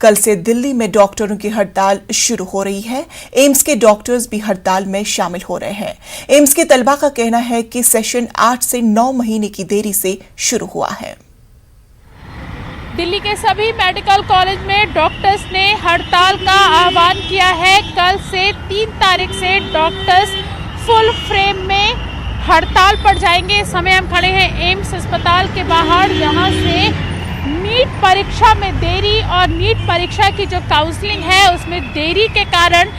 कल से दिल्ली में डॉक्टरों की हड़ताल शुरू हो रही है। एम्स के डॉक्टर्स भी हड़ताल में शामिल हो रहे हैं। एम्स के तलबा का कहना है कि सेशन 8 से 9 महीने की देरी से शुरू हुआ है। दिल्ली के सभी मेडिकल कॉलेज में डॉक्टर्स ने हड़ताल का आह्वान किया है। कल से 3 तारीख से डॉक्टर्स फुल फ्रेम में हड़ताल पर जाएंगे। इस समय हम खड़े हैं एम्स अस्पताल के बाहर, जहां से नीट परीक्षा में देरी और नीट परीक्षा की जो काउंसलिंग है उसमें देरी के कारण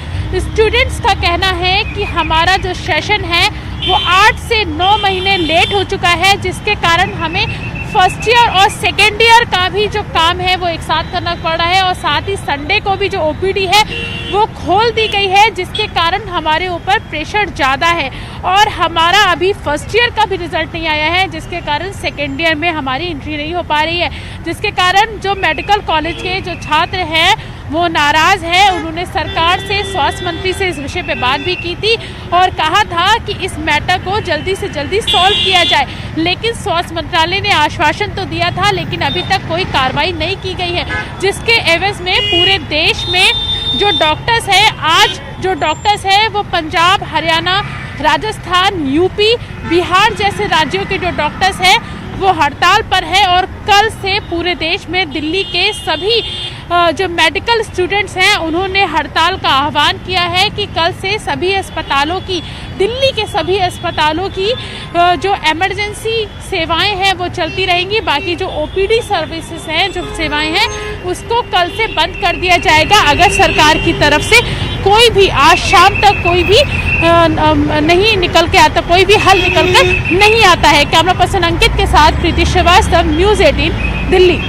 स्टूडेंट्स का कहना है कि हमारा जो सेशन है वो 8 से 9 महीने लेट हो चुका है, जिसके कारण हमें फर्स्ट ईयर और सेकेंड ईयर का भी जो काम है वो एक साथ करना पड़ रहा है। और साथ ही संडे को भी जो ओपीडी है वो खोल दी गई है, जिसके कारण हमारे ऊपर प्रेशर ज़्यादा है। और हमारा अभी फर्स्ट ईयर का भी रिजल्ट नहीं आया है, जिसके कारण सेकेंड ईयर में हमारी एंट्री नहीं हो पा रही है, जिसके कारण जो मेडिकल कॉलेज के जो छात्र हैं वो नाराज़ है। उन्होंने सरकार से, स्वास्थ्य मंत्री से इस विषय पे बात भी की थी और कहा था कि इस मैटर को जल्दी से जल्दी सॉल्व किया जाए, लेकिन स्वास्थ्य मंत्रालय ने आश्वासन तो दिया था, लेकिन अभी तक कोई कार्रवाई नहीं की गई है। जिसके एवज में पूरे देश में जो डॉक्टर्स हैं, आज जो डॉक्टर्स हैं वो पंजाब, हरियाणा, राजस्थान, यूपी, बिहार जैसे राज्यों के जो डॉक्टर्स हैं वो हड़ताल पर है। और कल से पूरे देश में दिल्ली के सभी जो मेडिकल स्टूडेंट्स हैं उन्होंने हड़ताल का आह्वान किया है कि कल से सभी अस्पतालों की, दिल्ली के सभी अस्पतालों की जो इमरजेंसी सेवाएं हैं वो चलती रहेंगी। बाकी जो ओपीडी सर्विसेज हैं, जो सेवाएं हैं, उसको कल से बंद कर दिया जाएगा अगर सरकार की तरफ से कोई भी आज शाम तक कोई भी नहीं निकल के आता, कोई भी हल निकल कर नहीं आता है। कैमरा पर्सन अंकित के साथ प्रीति श्रीवास्तव, न्यूज़ 18 दिल्ली।